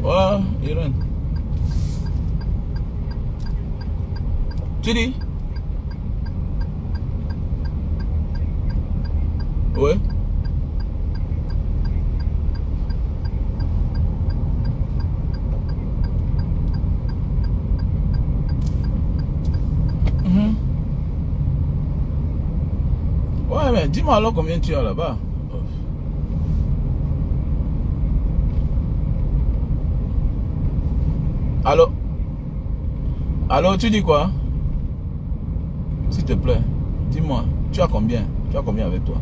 Voilà, Irène. Tu dis? Ouais. Ouais, mais dis-moi alors combien tu as là-bas. Allô? Allô, tu dis quoi? S'il te plaît, dis-moi, tu as combien? Tu as combien avec toi?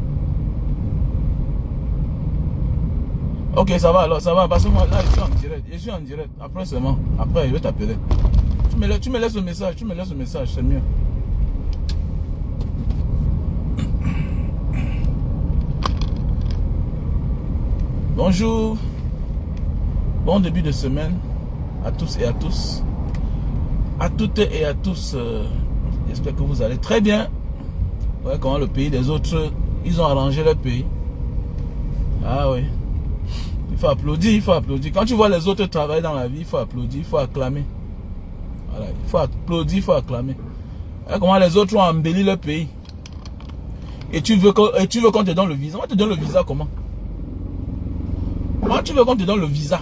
Ok, ça va alors, ça va, parce que moi là, je suis en direct, après seulement, après je vais t'appeler. Tu me laisses le message, c'est mieux. Bonjour, bon début de semaine à tous et à tous, à toutes et à tous. J'espère que vous allez très bien. Ouais, comment le pays des autres, ils ont arrangé leur pays. Ah oui, il faut applaudir, il faut applaudir. Quand tu vois les autres travailler dans la vie, il faut applaudir, il faut acclamer. Voilà, il faut applaudir, il faut acclamer. Ouais, comment les autres ont embelli leur pays. Et tu veux qu'on te donne le visa. On te donne le visa comment? Moi, tu veux qu'on te donne le visa,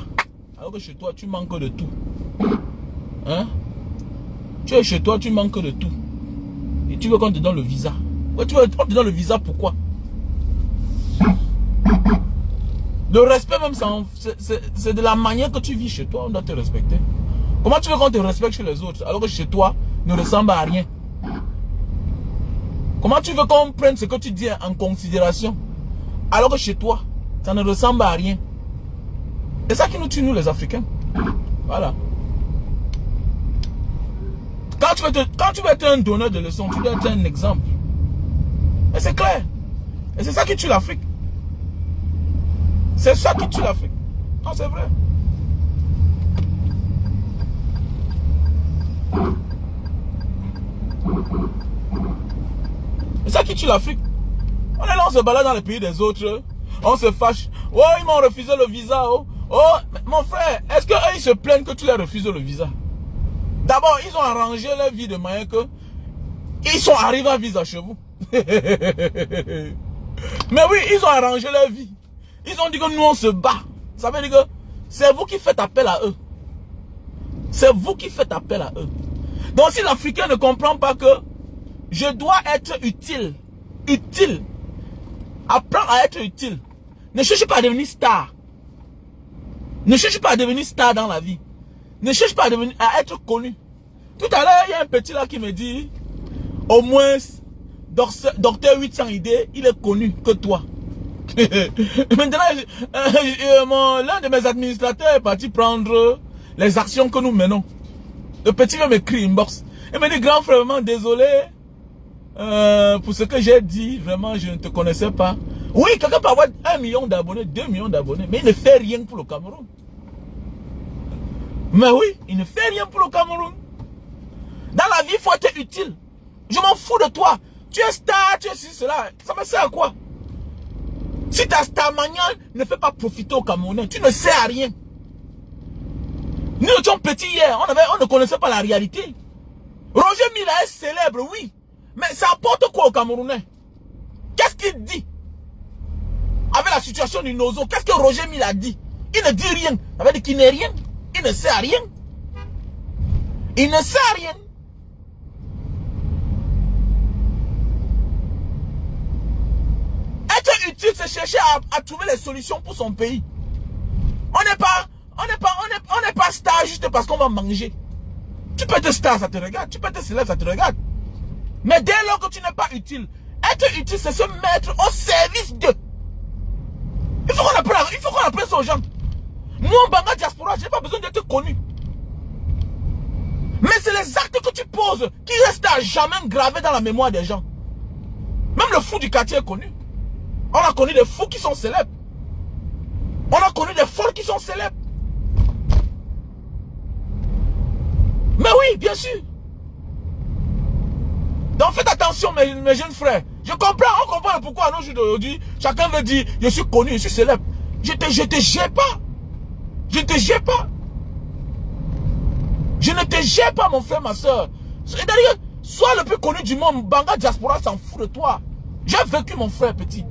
alors que chez toi, tu manques de tout. Hein? Tu es chez toi, tu manques de tout. Et tu veux qu'on te donne le visa. Ouais, on te donne le visa, pourquoi? Le respect même, c'est de la manière que tu vis chez toi, on doit te respecter. Comment tu veux qu'on te respecte chez les autres, alors que chez toi, ne ressemble à rien? Comment tu veux qu'on prenne ce que tu dis en considération, alors que chez toi, ça ne ressemble à rien? C'est ça qui nous tue, nous les Africains. Voilà. Quand tu veux être un donneur de leçons, tu dois être un exemple. Et c'est clair. Et c'est ça qui tue l'Afrique. C'est ça qui tue l'Afrique. Non, c'est vrai. C'est ça qui tue l'Afrique. On est là, on se balade dans les pays des autres. On se fâche. Oh, ils m'ont refusé le visa. Oh, mon frère, est-ce qu'eux, ils se plaignent que tu leur refuses le visa? D'abord, ils ont arrangé leur vie de manière que ils sont arrivés à visa chez vous. Mais oui, ils ont arrangé leur vie. Ils ont dit que nous, on se bat. Ça veut dire que c'est vous qui faites appel à eux. C'est vous qui faites appel à eux. Donc, si l'Africain ne comprend pas que je dois être utile, apprendre à être utile, ne cherche pas à devenir star. Ne cherche pas à devenir star dans la vie. Ne cherche pas à être connu. Tout à l'heure, il y a un petit là qui me dit, au moins, docteur 800 idées, il est connu que toi. Maintenant, l'un de mes administrateurs est parti prendre les actions que nous menons. Le petit va m'écrire inbox. Il me dit, grand frère, vraiment désolé pour ce que j'ai dit. Vraiment, je ne te connaissais pas. Oui, quelqu'un peut avoir 1 million d'abonnés, 2 millions d'abonnés, mais il ne fait rien pour le Cameroun. Mais oui, il ne fait rien pour le Cameroun. Dans la vie, il faut être utile. Je m'en fous de toi. Tu es star, tu es ceci, cela. Ça me sert à quoi? Si ta star mania ne fait pas profiter au Camerounais, tu ne sers à rien. Nous étions petits hier, on ne connaissait pas la réalité. Roger Mila est célèbre, oui. Mais ça apporte quoi au Camerounais? Qu'est-ce qu'il dit? Avec la situation du Nozo, qu'est-ce que Roger Mila dit? Il ne dit rien. Ça veut dire qu'il n'est rien. Il ne sert à rien. Il ne sert à rien. Être utile, c'est chercher à trouver les solutions pour son pays. On n'est pas star juste parce qu'on va manger. Tu peux être star, ça te regarde. Tu peux être célèbre, ça te regarde. Mais dès lors que tu n'es pas utile, être utile, c'est se mettre au service d'eux. Il faut qu'on apprenne ça aux gens. Moi, en Banga Diaspora, je n'ai pas besoin d'être connu. Mais c'est les actes que tu poses qui restent à jamais gravés dans la mémoire des gens. Même le fou du quartier est connu. On a connu des fous qui sont célèbres. On a connu des folles qui sont célèbres. Mais oui, bien sûr. Donc faites attention mes jeunes frères. Je comprends, on comprend pourquoi à nos jours d'aujourd'hui, chacun veut dire, je suis connu, je suis célèbre. Je te jette pas. Je ne te jette pas. te gère pas, mon frère, ma soeur. C'est-à-dire, sois le plus connu du monde. Banga Diaspora s'en fout de toi. J'ai vécu, mon frère petit.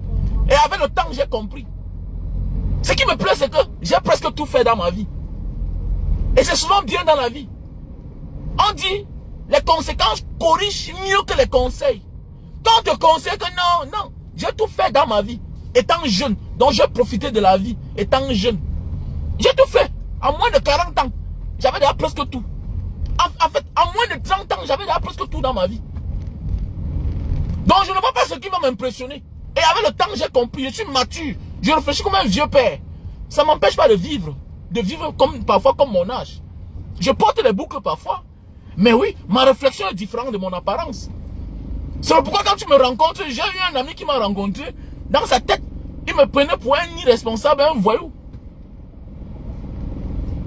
Et avec le temps, j'ai compris. Ce qui me plaît, c'est que j'ai presque tout fait dans ma vie. Et c'est souvent bien dans la vie. On dit, les conséquences corrigent mieux que les conseils. Quand on te conseille que non, non, j'ai tout fait dans ma vie, étant jeune. Donc j'ai profité de la vie, étant jeune. J'ai tout fait. En moins de 40 ans, j'avais déjà presque tout. En fait, en moins de 30 ans, j'avais déjà presque tout dans ma vie. Donc je ne vois pas ce qui va m'impressionner. Et avec le temps, j'ai compris, je suis mature. Je réfléchis comme un vieux père. Ça ne m'empêche pas de vivre comme, parfois comme mon âge. Je porte les boucles parfois. Mais oui, ma réflexion est différente de mon apparence. C'est pourquoi quand tu me rencontres, j'ai eu un ami qui m'a rencontré. Dans sa tête, il me prenait pour un irresponsable, un voyou.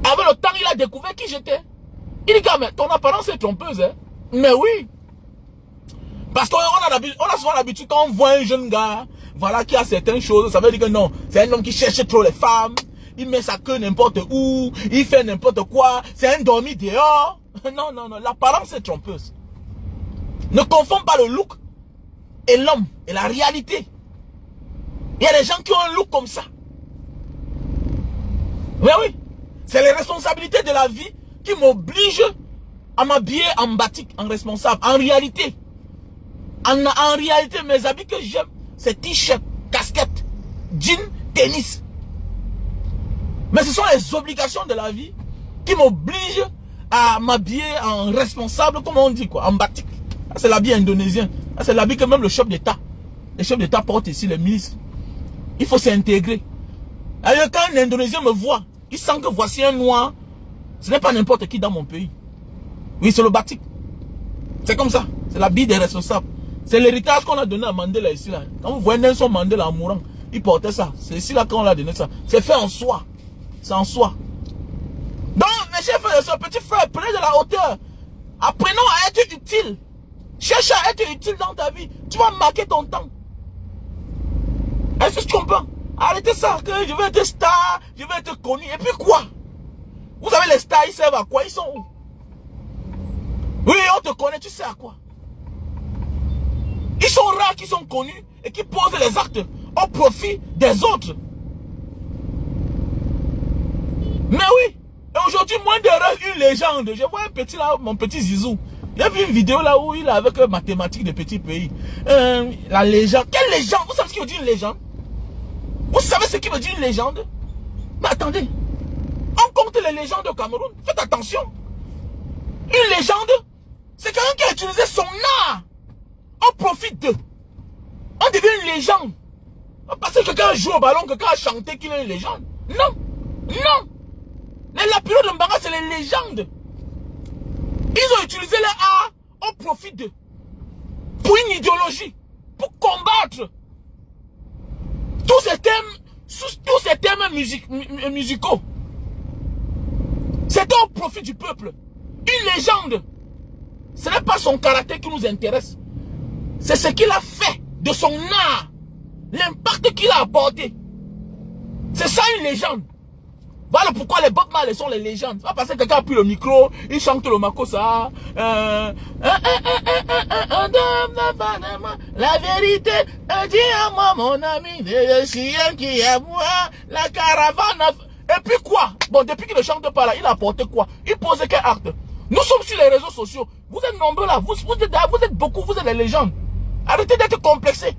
Avec le temps, il a découvert qui j'étais. Il dit, mais ton apparence est trompeuse. Hein? Mais oui. Parce qu'on a souvent l'habitude, quand on voit un jeune gars, voilà, qui a certaines choses, ça veut dire que non, c'est un homme qui cherche trop les femmes, il met sa queue n'importe où, il fait n'importe quoi, c'est un dormi dehors. Non, non, non, l'apparence est trompeuse. Ne confonds pas le look et l'homme et la réalité. Il y a des gens qui ont un look comme ça. Mais oui, c'est les responsabilités de la vie qui m'obligent à m'habiller en batik, en responsable. En réalité, en réalité, mes habits que j'aime, c'est t-shirt, casquette, jean, tennis. Mais ce sont les obligations de la vie qui m'obligent à m'habiller en responsable, comme on dit quoi, en batik. C'est l'habit indonésien. C'est l'habit que même le chef d'État, les chefs d'État portent ici, les ministres. Il faut s'intégrer. Alors quand un Indonésien me voit, il sent que voici un noir. Ce n'est pas n'importe qui dans mon pays. Oui, c'est le batik. C'est comme ça. C'est l'habit des responsables. C'est l'héritage qu'on a donné à Mandela ici. Là. Quand vous voyez Nelson Mandela en mourant, il portait ça. C'est ici là qu'on l'a donné ça. C'est fait en soi. C'est en soi. Donc, mes chers frères et sœurs, petits frères, prenez de la hauteur. Apprenons à être utile. Cherche à être utile dans ta vie. Tu vas marquer ton temps. Est-ce que tu comprends? Arrêtez ça, que je vais être star, je vais être connu. Et puis quoi? Vous savez, les stars, ils servent à quoi? Ils sont où? Oui, on te connaît, tu sais à quoi? Ils sont rares qui sont connus et qui posent les actes au profit des autres. Mais oui, et aujourd'hui, moins de reste une légende. Je vois un petit là, mon petit Zizou. J'ai vu une vidéo là où il est avec mathématiques de petits pays. La légende. Quelle légende? Vous savez ce qui veut dire une légende? Vous savez ce qui veut dire une légende? Mais attendez. On compte les légendes au Cameroun. Faites attention. Une légende, c'est quelqu'un qui a utilisé son art. On profite d'eux. On devient une légende. Parce que quelqu'un joue au ballon, quelqu'un a chanté qu'il est une légende. Non. Non. Les lapidaux de Mbanga, c'est les légendes. Ils ont utilisé leur art au profit d'eux. Pour une idéologie. Pour combattre. Tous ces thèmes musicaux. C'est au profit du peuple. Une légende. Ce n'est pas son caractère qui nous intéresse. C'est ce qu'il a fait de son art. L'impact qu'il a apporté. C'est ça une légende. Voilà pourquoi les Bob Marley sont les légendes. C'est pas parce que quelqu'un a pris le micro, il chante le makossa. La vérité, dis à moi mon ami, le chien qui est moi, la caravane. Et puis quoi? Bon, depuis qu'il ne chante pas là, il a apporté quoi? Il pose quel acte? Nous sommes sur les réseaux sociaux. Vous êtes nombreux là. Vous êtes beaucoup. Vous êtes les légendes. Arrêtez d'être complexés.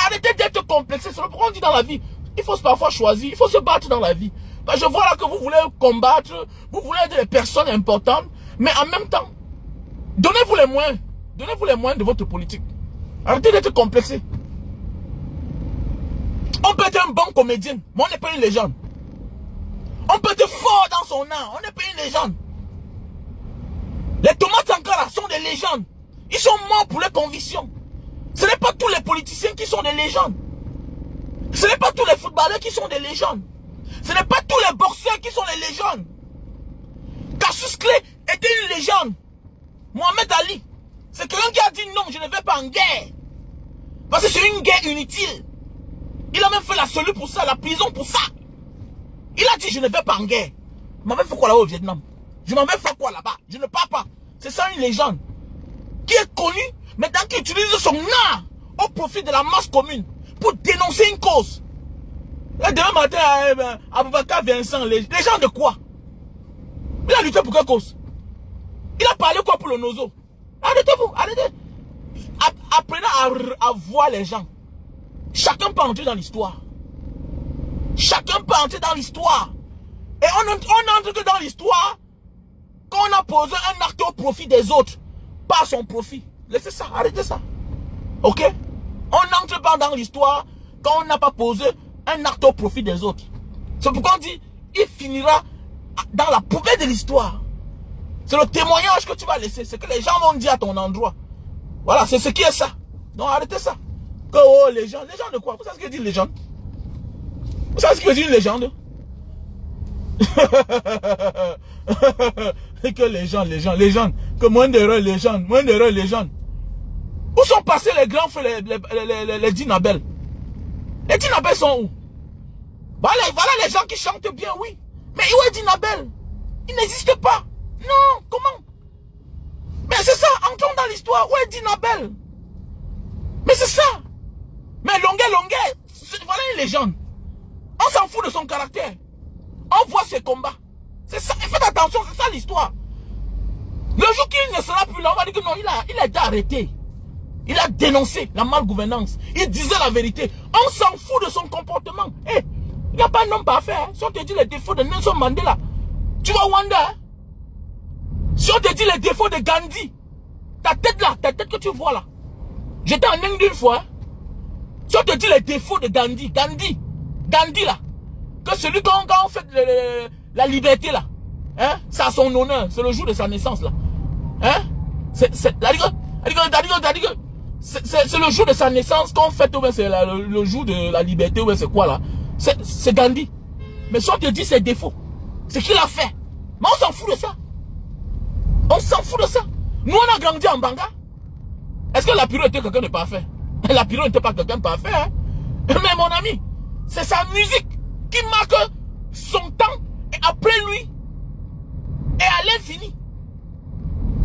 Arrêtez d'être complexés. C'est pourquoi on dit dans la vie, il faut parfois choisir. Il faut se battre dans la vie. Ben, je vois là que vous voulez combattre. Vous voulez être des personnes importantes. Mais en même temps, donnez-vous les moyens. Donnez-vous les moyens de votre politique. Arrêtez d'être complexés. On peut être un bon comédien, mais on n'est pas une légende. On peut être fort dans son art, on n'est pas une légende. Les Thomas Sankara sont des légendes. Ils sont morts pour leurs convictions. Ce n'est pas tous les politiciens qui sont des légendes. Ce n'est pas tous les footballeurs qui sont des légendes. Ce n'est pas tous les boxeurs qui sont des légendes. Cassius Clay était une légende. Mohamed Ali, c'est quelqu'un qui a dit non, je ne vais pas en guerre. Parce que c'est une guerre inutile. Il a même fait la cellule pour ça, la prison pour ça. Il a dit je ne vais pas en guerre. Il m'avait fait quoi là au Vietnam? Je m'en vais faire quoi là-bas? Je ne pars pas. C'est ça une légende. Qui est connu, mais qui utilise son art au profit de la masse commune pour dénoncer une cause. Et demain matin, Aboubakar Vincent, les gens de quoi? Il a lutté pour quelle cause? Il a parlé quoi pour le Nozo? Arrêtez-vous, arrêtez. Apprenez à voir les gens. Chacun peut entrer dans l'histoire. Chacun peut entrer dans l'histoire. Et on n'entre que dans l'histoire quand on a posé un acte au profit des autres. Pas son profit. Laissez ça, arrêtez ça. Ok? On n'entre pas dans l'histoire quand on n'a pas posé un acte au profit des autres. C'est pourquoi on dit, il finira dans la poubelle de l'histoire. C'est le témoignage que tu vas laisser. C'est que les gens vont dire à ton endroit. Voilà, c'est ce qui est ça. Donc arrêtez ça. Que oh, les gens de quoi? Vous savez ce que dit une légende? Vous savez ce que dit une légende? Que les gens, que moins d'erreurs, légende. Où sont passés les grands frères, les Dinabel? Les Dinabel sont où? Voilà les gens qui chantent bien, oui. Mais où est Dinabel? Il n'existe pas. Non, comment? Mais c'est ça, entrons dans l'histoire. Où est Dinabel? Mais c'est ça. Mais Longuet, voilà une légende. On s'en fout de son caractère. On voit ses combats. C'est ça. Et faites attention, c'est ça l'histoire. Le jour qu'il ne sera plus là, on va dire que non, il a été arrêté. Il a dénoncé la malgouvernance. Il disait la vérité. On s'en fout de son comportement. Hey, il n'y a pas un homme parfait. Hein. Si on te dit les défauts de Nelson Mandela, tu vas wonder. Hein. Si on te dit les défauts de Gandhi, ta tête que tu vois là. J'étais en Inde une fois. Hein. Si on te dit les défauts de Gandhi là, que celui quand on fait la liberté là, hein, c'est à son honneur, c'est le jour de sa naissance là. Hein? C'est le jour de sa naissance qu'on fait, c'est le jour de la liberté, ou c'est quoi là? C'est Gandhi. Mais si on te dit ses défauts, c'est qu'il a fait. Mais on s'en fout de ça. On s'en fout de ça. Nous on a grandi en Banga. Est-ce que Lapiro était quelqu'un de parfait? Lapiro n'était pas quelqu'un de parfait. Hein? Mais mon ami, c'est sa musique qui marque son temps et après lui et à l'infini.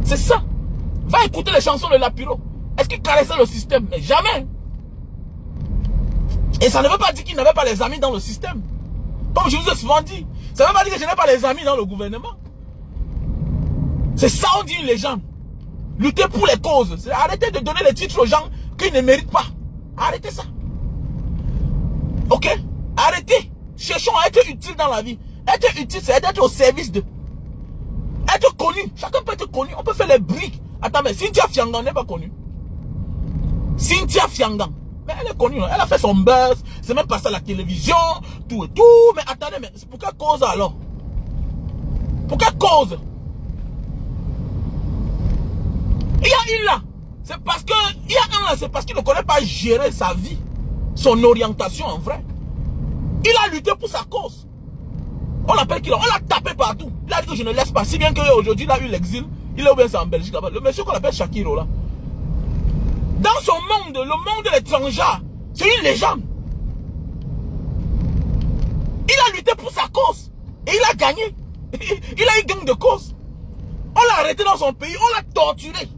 C'est ça. Va écouter les chansons de Lapiro. Est-ce qu'il caressait le système? Mais jamais. Et ça ne veut pas dire qu'il n'avait pas les amis dans le système. Comme je vous ai souvent dit, ça ne veut pas dire que je n'ai pas les amis dans le gouvernement. C'est ça on dit une légende. Lutter pour les causes. Arrêtez de donner les titres aux gens qui ne méritent pas. Arrêtez ça. Ok? Arrêtez. Cherchons à être utile dans la vie. Être utile, c'est être au service de. Être connu. Chacun peut être connu. On peut faire les bruits. Attends, mais Cynthia Fiangan n'est pas connue. Cynthia Fiangan. Mais elle est connue. Elle a fait son buzz. C'est même passé à la télévision. Tout et tout. Mais attendez, mais c'est pour quelle cause alors? Pour quelle cause? Il y a une là. C'est parce que. Il y a un là. C'est parce qu'il ne connaît pas gérer sa vie. Son orientation en vrai. Il a lutté pour sa cause. On l'appelle qu'il a. On l'a tapé partout. Il a dit que je ne laisse pas. Si bien qu'aujourd'hui il a eu l'exil. Il est bien en Belgique là-bas. Le monsieur qu'on appelle Shakiro là. Dans son monde, le monde de l'étranger, c'est une légende. Il a lutté pour sa cause. Et il a gagné. Il a eu gain de cause. On l'a arrêté dans son pays. On l'a torturé.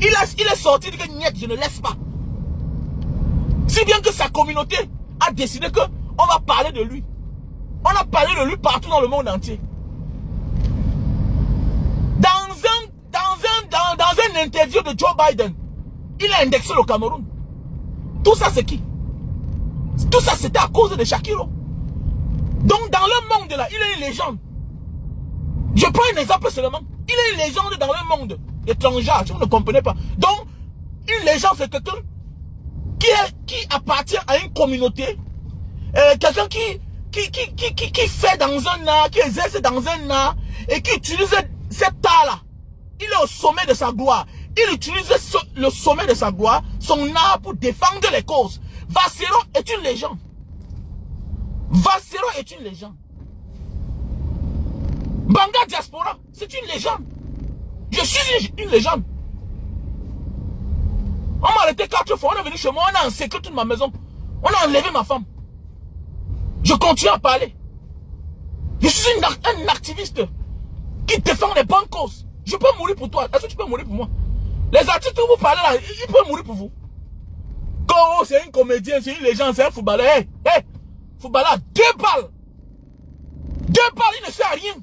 Il est sorti de que niet, je ne laisse pas. Si bien que sa communauté a décidé que on va parler de lui. On a parlé de lui partout dans le monde entier. Dans un interview de Joe Biden, il a indexé le Cameroun. Tout ça c'est qui? Tout ça c'était à cause de Shakiro. Donc dans le monde là, il est une légende. Je prends un exemple seulement. Il est une légende dans le monde étranger, si vous ne comprenez pas. Donc, une légende c'est quelqu'un qui appartient à une communauté. Quelqu'un qui fait dans un art, qui exerce dans un art et qui utilise cet art-là. Il est au sommet de sa gloire. Il utilise le sommet de sa gloire, son art pour défendre les causes. Vassero est une légende. Vassero est une légende. Banga Diaspora, c'est une légende. Je suis une légende. On m'a arrêté 4 fois, on est venu chez moi, on a encerclé toute ma maison. On a enlevé ma femme. Je continue à parler. Je suis un activiste qui qui défend les bonnes causes. Je peux mourir pour toi. Est-ce que tu peux mourir pour moi? Les artistes que vous parlez là, ils peuvent mourir pour vous. Quand c'est un comédien, c'est une légende, c'est un footballeur. Hey, footballeur, 2 balles. 2 balles, il ne sert à rien.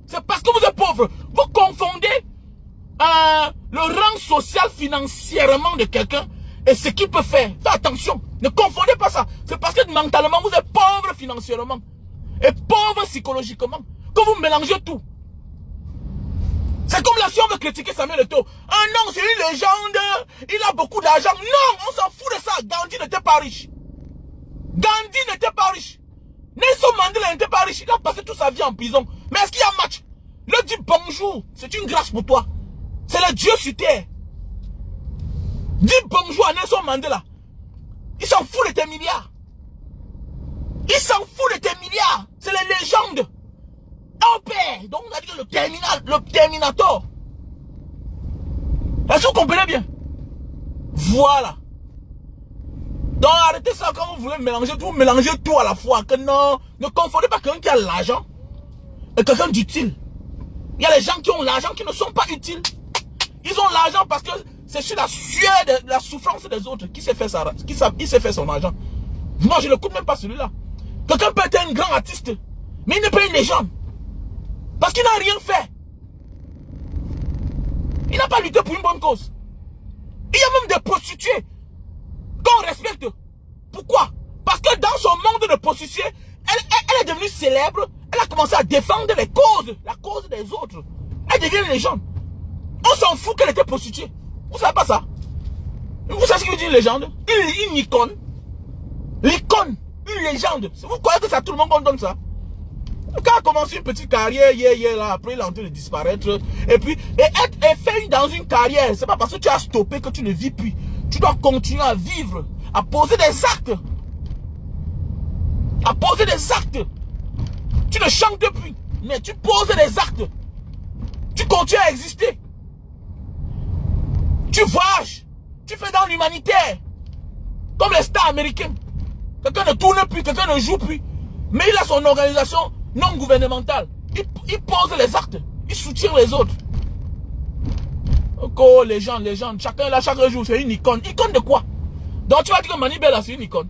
C'est parce que vous êtes pauvre. Vous confondez le rang social financièrement de quelqu'un et ce qu'il peut faire. Faites attention. Ne confondez pas ça. C'est parce que mentalement, vous êtes pauvre financièrement et pauvre psychologiquement que vous mélangez tout. C'est comme là si on veut critiquer Samuel Eto'o. Ah non, c'est une légende. Il a beaucoup d'argent. Non, on s'en fout de ça. Gandhi n'était pas riche. Gandhi n'était pas riche. Nelson Mandela n'était pas riche. Il a passé toute sa vie en prison. Mais est-ce qu'il y a match? Le dit bonjour. C'est une grâce pour toi. C'est le Dieu sur terre. Dis bonjour à Nelson Mandela. Il s'en fout de tes milliards. Il s'en fout de tes milliards. C'est les légendes. Un père. Donc on a dit que le Terminator. Est-ce que vous comprenez bien? Voilà. Donc arrêtez ça quand vous voulez mélanger tout. Vous mélangez tout à la fois. Que non. Ne confondez pas quelqu'un qui a l'argent et quelqu'un d'utile. Il y a les gens qui ont l'argent qui ne sont pas utiles. Ils ont l'argent parce que c'est sur la sueur de la souffrance des autres qui s'est fait son argent. Moi je ne coûte même pas celui-là. Quelqu'un peut être un grand artiste, mais il n'est pas une légende. Parce qu'il n'a rien fait. Il n'a pas lutté pour une bonne cause. Il y a même des prostituées qu'on respecte. Pourquoi? Parce que dans son monde de prostituées, elle est devenue célèbre. Elle a commencé à défendre les causes, la cause des autres. Elle devient une légende. On s'en fout qu'elle était prostituée. Vous savez pas ça? Vous savez ce que veut dire une légende? Une icône. L'icône, une légende. Vous croyez que c'est à tout le monde qu'on donne ça? Quand elle a commencé une petite carrière, là, après il est en train de disparaître. Et puis, et faire dans une carrière, c'est pas parce que tu as stoppé que tu ne vis plus. Tu dois continuer à vivre, à poser des actes. À poser des actes. Tu ne chantes plus, mais tu poses des actes. Tu continues à exister. Tu voyages. Tu fais dans l'humanitaire. Comme les stars américains. Quelqu'un ne tourne plus, quelqu'un ne joue plus. Mais il a son organisation non gouvernementale. Il pose les actes. Il soutient les autres. Oh, les gens, chacun là, chaque jour, c'est une icône. Icône de quoi? Donc tu vas dire que Manibela, c'est une icône.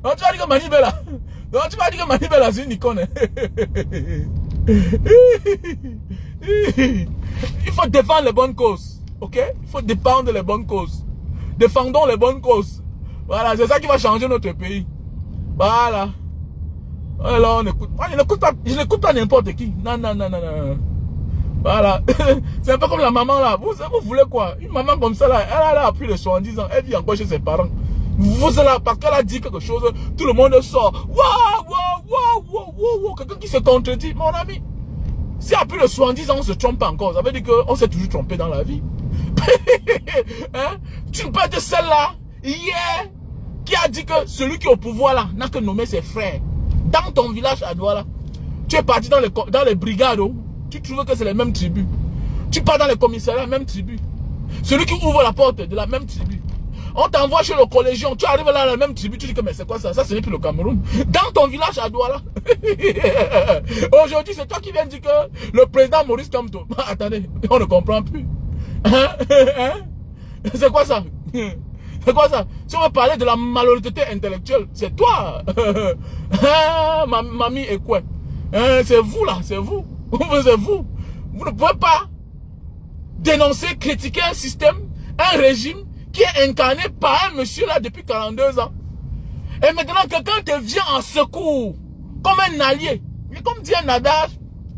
Donc tu vas dire que Manibela. Donc tu vas dire que Manibela, c'est une icône. Il faut défendre les bonnes causes. Ok? Il faut défendre les bonnes causes. Défendons les bonnes causes. Voilà, c'est ça qui va changer notre pays. Voilà. Alors on écoute. Je n'écoute pas n'importe qui. Non. Voilà. C'est un peu comme la maman là. Vous voulez quoi? Une maman comme ça là, elle a plus de 70 ans. Elle vit encore chez ses parents. Vous êtes là parce qu'elle a dit quelque chose. Tout le monde sort. Waouh. Quelqu'un qui se contredit. Mon ami. Si à plus de 70 ans on se trompe encore, ça veut dire qu'on s'est toujours trompé dans la vie. Hein? Tu ne peux être celle-là, hier, qui a dit que celui qui est au pouvoir là n'a que nommé ses frères. Dans ton village à Douala, tu es parti dans les brigades, tu trouves que c'est les mêmes tribus. Tu pars dans les commissariats, même tribu. Celui qui ouvre la porte de la même tribu. On t'envoie chez le collégien, tu arrives là à la même tribu, tu dis que mais c'est quoi ça? Ça ce n'est plus le Cameroun. Dans ton village à Douala. Aujourd'hui, c'est toi qui viens dire que le président Maurice Kamto. Attendez, on ne comprend plus. C'est quoi ça? C'est quoi ça? Si on veut parler de la malhonnêteté intellectuelle, c'est toi. Mamie et quoi? C'est vous là, c'est vous. C'est vous. Vous ne pouvez pas dénoncer, critiquer un système, un régime qui est incarné par un monsieur là depuis 42 ans. Et maintenant, quelqu'un te vient en secours, comme un allié. Mais comme dit un adage,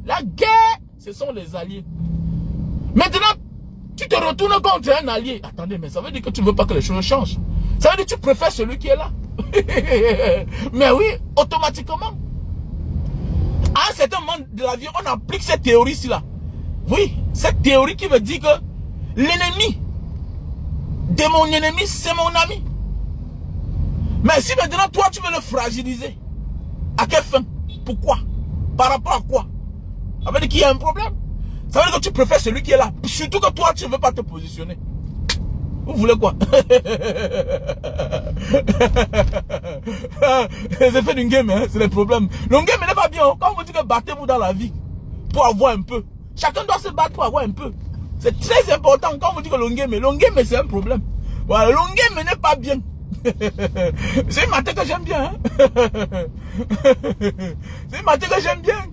la guerre, ce sont les alliés. Maintenant, tu te retournes contre un allié. Attendez, mais ça veut dire que tu ne veux pas que les choses changent. Ça veut dire que tu préfères celui qui est là. Mais oui, automatiquement. À un certain moment de la vie, on applique cette théorie-ci là. Oui, cette théorie qui veut dire que l'ennemi de mon ennemi, c'est mon ami. Mais si maintenant toi tu veux le fragiliser, à quelle fin? Pourquoi? Par rapport à quoi? Ça veut dire qu'il y a un problème. Ça veut dire que tu préfères celui qui est là. Surtout que toi, tu ne veux pas te positionner. Vous voulez quoi? Les effets d'une game, hein, c'est le problème. Le game n'est pas bien. Quand on vous dit que battez-vous dans la vie pour avoir un peu. Chacun doit se battre pour avoir un peu. C'est très important. Quand on vous dit que le game c'est un problème. Voilà, le game n'est pas bien. C'est une matière que j'aime bien. Hein? C'est une matière que j'aime bien.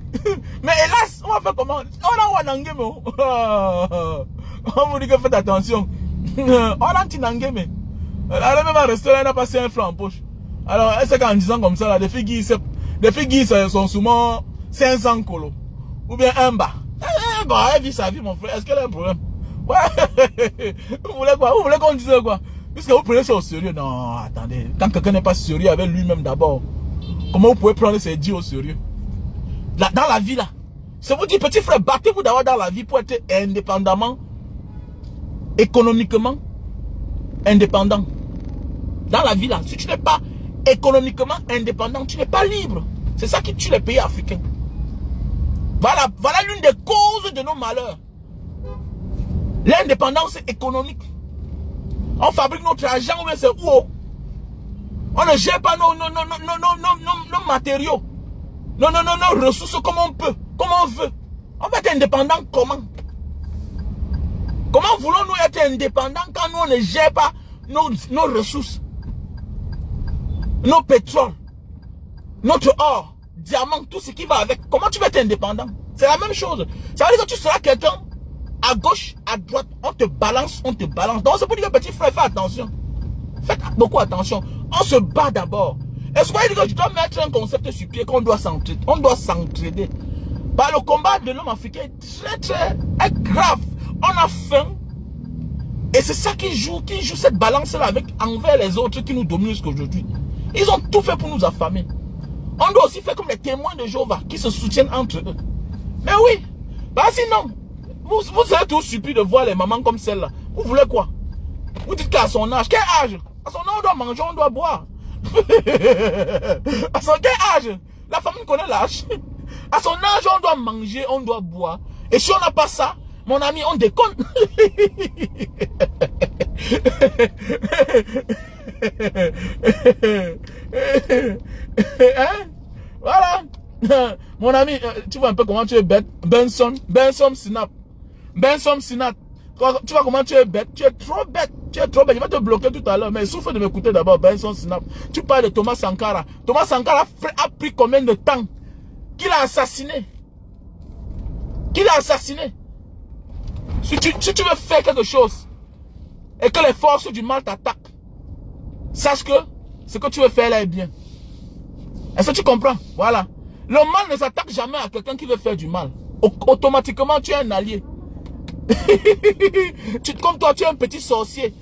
Mais hélas, on va faire comment? On a un game. On vous dit que faites attention. On a un petit game. Alors même un restaurant, il a passé un franc en poche. Alors, est-ce qu'en disant comme ça, là, des filles qui sont souvent 500 colos. Ou bien un bas. Bah, elle vit sa vie, mon frère. Est-ce qu'elle a un problème? Ouais. Vous voulez quoi? Vous voulez qu'on dise quoi? Puisque vous prenez ça au sérieux. Non, attendez. Quand quelqu'un n'est pas sérieux avec lui-même d'abord, comment vous pouvez prendre ses dits au sérieux? Là, dans la vie, là. C'est vous dire, petit frère, battez-vous d'abord dans la vie pour être indépendamment, économiquement indépendant. Dans la vie, là, si tu n'es pas économiquement indépendant, tu n'es pas libre. C'est ça qui tue les pays africains. Voilà l'une des causes de nos malheurs. L'indépendance économique. On fabrique notre argent, mais c'est où? On ne gère pas nos matériaux. Nos ressources comme on peut, comme on veut. On va être indépendant comment? Comment voulons-nous être indépendants quand nous on ne gère pas nos ressources? Nos pétroles, notre or, diamant, tout ce qui va avec. Comment tu vas être indépendant? C'est la même chose. Ça veut dire que tu seras quelqu'un à gauche, à droite, on te balance, on te balance. Donc c'est pour dire que petit frère, fais attention. Faites beaucoup attention. On se bat d'abord. Est-ce que tu dois mettre un concept sur pied qu'on doit s'entraider? On doit s'entraider. Bah, le combat de l'homme africain est très grave. On a faim. Et c'est ça qui joue cette balance-là avec envers les autres qui nous dominent jusqu'aujourd'hui. Ils ont tout fait pour nous affamer. On doit aussi faire comme les témoins de Jéhovah qui se soutiennent entre eux. Mais oui. Bah sinon, vous serez tous surpris de voir les mamans comme celle-là. Vous voulez quoi? Vous dites qu'à son âge, quel âge? À son âge, on doit manger, on doit boire. À son quel âge? La famille connaît l'âge. À son âge, on doit manger, on doit boire. Et si on n'a pas ça, mon ami, on déconne. Hein? Voilà. Mon ami, tu vois un peu comment tu es bête. Benson Sinap. Benson Sinap. Tu vois comment tu es bête. Tu es trop bête. Tu es trop bête. Je vais te bloquer tout à l'heure. Mais il souffre de m'écouter d'abord. Benson Sinap. Tu parles de Thomas Sankara. Thomas Sankara a pris combien de temps qu'il a assassiné? Qu'il a assassiné. Si tu veux faire quelque chose et que les forces du mal t'attaquent, sache que ce que tu veux faire là est bien. Est-ce que tu comprends? Voilà. Le mal ne s'attaque jamais à quelqu'un qui veut faire du mal. Automatiquement, tu es un allié. Comme toi, tu es un petit sorcier.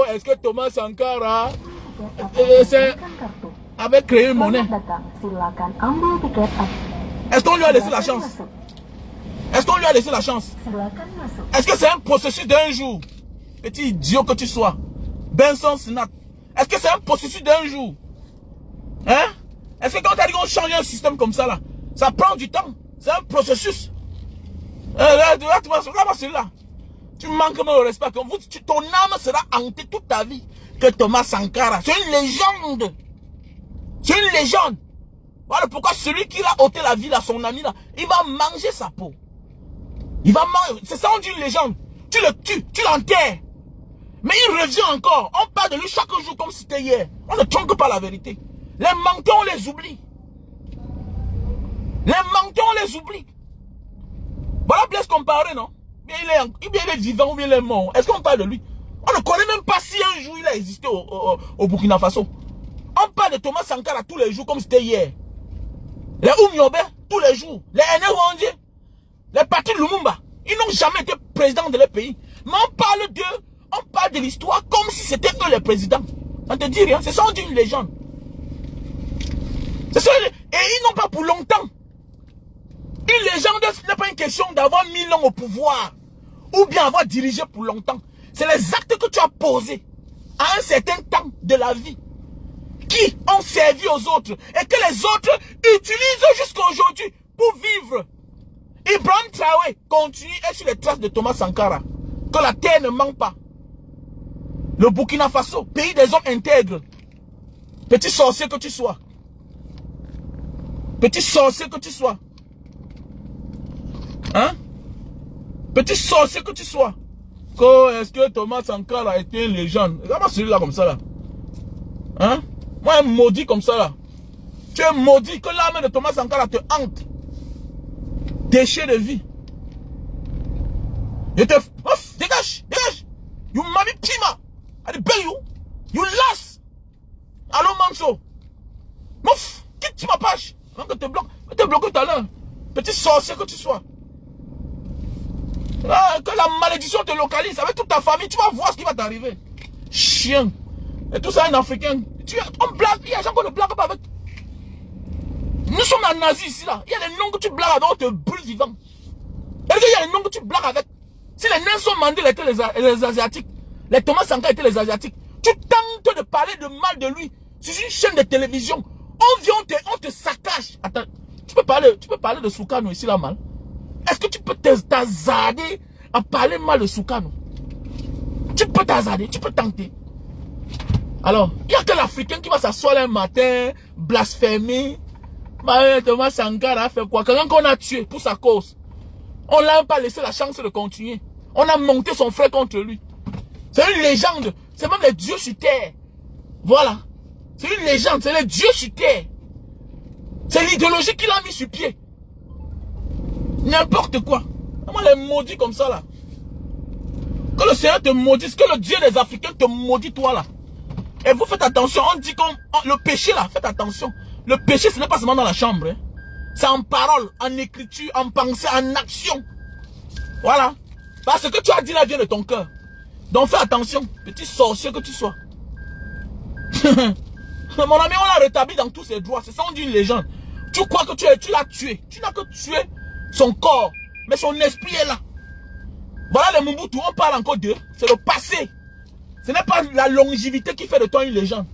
Est-ce que Thomas Sankara avait créé une monnaie? Est-ce qu'on lui a laissé la chance? Est-ce qu'on lui a laissé la chance? Est-ce que c'est un processus d'un jour? Petit idiot que tu sois. Benson Sinat. Est-ce que c'est un processus d'un jour? Hein? Est-ce que quand on t'a dit qu'on change un système comme ça là, ça prend du temps? C'est un processus. Là, celui-là. Tu manques même au respect. Ton âme sera hantée toute ta vie. Que Thomas Sankara, c'est une légende. C'est une légende. Voilà pourquoi celui qui a ôté la vie à son ami là, il va manger sa peau. Il va manger. C'est ça on dit une légende. Tu le tues, tu l'enterres. Mais il revient encore. On parle de lui chaque jour comme si c'était hier. On ne trompe pas la vérité. Les menteurs, on les oublie. Les menteurs, on les oublie. Voilà Blaise Compaoré, non? Bien il est vivant ou bien il est mort. Est-ce qu'on parle de lui? On ne connaît même pas si un jour il a existé au Burkina Faso. On parle de Thomas Sankara tous les jours comme si c'était hier. Les Oumyobé, tous les jours. Les Aînés Rwandais, les partis Lumumba, ils n'ont jamais été présidents de leur pays. Mais on parle de l'histoire comme si c'était eux les présidents. On te dit rien, c'est ça on dit une légende. C'est ça, et ils n'ont pas pour longtemps. Une légende, ce n'est pas une question d'avoir 1000 ans au pouvoir. Ou bien avoir dirigé pour longtemps. C'est les actes que tu as posés à un certain temps de la vie qui ont servi aux autres et que les autres utilisent jusqu'à aujourd'hui pour vivre. Ibrahim Traoré continue et sur les traces de Thomas Sankara. Que la terre ne manque pas. Le Burkina Faso, pays des hommes intègres. Petit sorcier que tu sois. Petit sorcier que tu sois. Hein? Petit sorcier que tu sois. Est-ce que Thomas Sankara a été une légende? Regarde-moi celui-là comme ça là. Hein? Moi un maudit comme ça là. Tu es maudit que l'âme de Thomas Sankara te hante. Déchet de vie. Je te... Ouf, dégage, dégage. You mami pima. I beg you. You last. Allô Manso. Mouf, quitte ma page. Avant que te bloque. Je te bloque tout à l'heure. Petit sorcier que tu sois. Ah, que la malédiction te localise avec toute ta famille. Tu vas voir ce qui va t'arriver. Chien. Et tout ça un Africain. On blague. Il y a des gens qui ne blaguent pas avec. Nous sommes en Asie ici là. Il y a des noms que tu blagues avec, on te brûle vivant. Il y a des noms que tu blagues avec. Si les Nelson Mandela étaient les Asiatiques, les Thomas Sankara étaient les Asiatiques, tu tentes de parler de mal de lui sur une chaîne de télévision. On vient, on te saccage. Attends, tu peux parler de Soukano ici là mal. Est-ce que tu peux t'hazarder à parler mal de Soukano? Tu peux t'hazarder, tu peux tenter. Alors, il n'y a que l'Africain qui va s'asseoir un matin, blasphémer. Thomas Sankara a fait quoi? Quelqu'un qu'on a tué pour sa cause. On ne l'a pas laissé la chance de continuer. On a monté son frère contre lui. C'est une légende. C'est même les dieux sur terre. Voilà. C'est une légende. C'est les dieux sur terre. C'est l'idéologie qu'il a mis sur pied. N'importe quoi. Comment les maudits comme ça là? Que le Seigneur te maudisse. Que le Dieu des Africains te maudit toi là. Et vous faites attention. On dit que le péché là, faites attention. Le péché ce n'est pas seulement dans la chambre. Hein. C'est en parole, en écriture, en pensée, en action. Voilà. Parce que tu as dit là vient de ton cœur. Donc fais attention, petit sorcier que tu sois. Mon ami, on l'a rétabli dans tous ses droits. C'est ça, on dit une légende. Tu crois que tu l'as tué. Tu n'as que tué son corps. Mais son esprit est là. Voilà les Mobutu, on parle encore d'eux. C'est le passé. Ce n'est pas la longévité qui fait de toi une légende.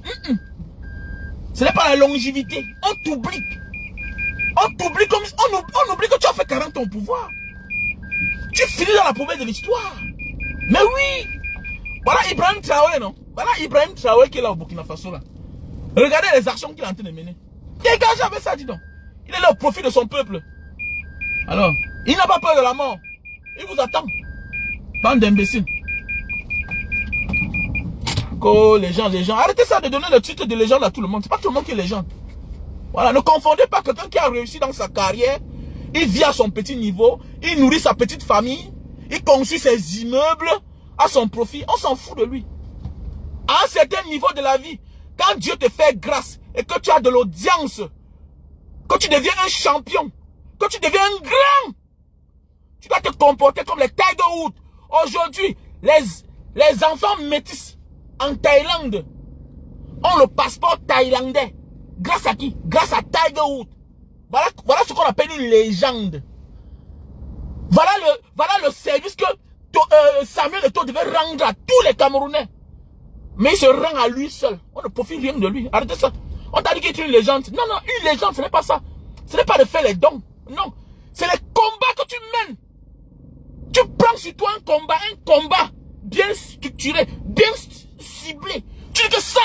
Ce n'est pas la longévité. On t'oublie. On t'oublie comme... On oublie que tu as fait 40 ans au pouvoir. Tu finis dans la poubelle de l'histoire. Mais oui. Voilà Ibrahim Traoré, non? Voilà Ibrahim Traoré qui est là au Burkina Faso, là. Regardez les actions qu'il est en train de mener. Dégage avec ça, dis donc. Il est là au profit de son peuple. Alors, il n'a pas peur de la mort. Il vous attend. Bande d'imbéciles. Oh, les gens. Arrêtez ça de donner le titre de légende à tout le monde. C'est pas tout le monde qui est légende. Voilà, ne confondez pas quelqu'un qui a réussi dans sa carrière. Il vit à son petit niveau. Il nourrit sa petite famille. Il construit ses immeubles à son profit. On s'en fout de lui. À un certain niveau de la vie, quand Dieu te fait grâce et que tu as de l'audience, que tu deviens un champion, que tu deviens un grand, tu dois te comporter comme les Tiger Woods. Aujourd'hui, les enfants métis en Thaïlande ont le passeport thaïlandais. Grâce à qui? Grâce à Tiger Woods. Voilà ce qu'on appelle une légende. Voilà le service que Samuel Eto'o devait rendre à tous les Camerounais. Mais il se rend à lui seul. On ne profite rien de lui. Arrêtez ça. On t'a dit qu'il est une légende. Non, une légende, ce n'est pas ça. Ce n'est pas de faire les dons. Non. C'est les combats que tu mènes. Tu prends sur toi un combat bien structuré, bien ciblé. Tu dis que ça.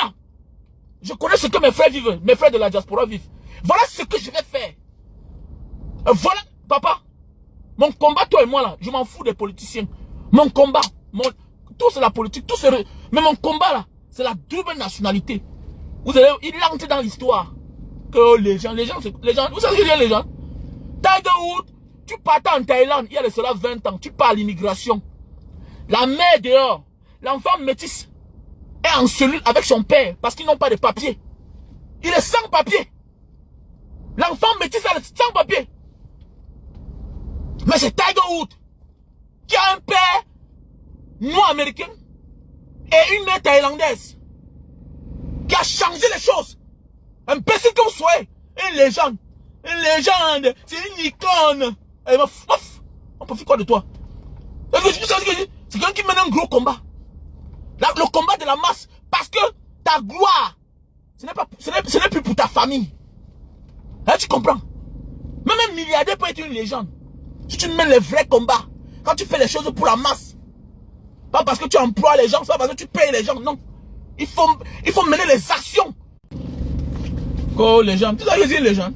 Je connais ce que mes frères vivent, mes frères de la diaspora vivent. Voilà ce que je vais faire. Voilà, papa. Mon combat, toi et moi là, je m'en fous des politiciens. Mon combat, tout c'est la politique, tout c'est... Mais mon combat là, c'est la double nationalité. Vous allez, il entre dans l'histoire. Que les gens, vous savez ce que les gens? Tiger Woods, tu partais en Thaïlande, il y a de cela 20 ans, tu pars à l'immigration. La mère dehors, l'enfant métis est en cellule avec son père parce qu'ils n'ont pas de papier. Il est sans papier. L'enfant métis est sans papier. Mais c'est Tiger Woods qui a un père noir américain et une mère thaïlandaise qui a changé les choses. Imbécile que vous soyez, une légende, c'est une icône. Et on peut faire quoi de toi? C'est quelqu'un qui mène un gros combat. Le combat de la masse, parce que ta gloire, ce n'est plus pour ta famille. Là, tu comprends? Même un milliardaire peut être une légende. Si tu mènes les vrais combats, quand tu fais les choses pour la masse, pas parce que tu emploies les gens, pas parce que tu payes les gens, non. Il faut mener les actions. Oh, les gens, tu dois dire les gens.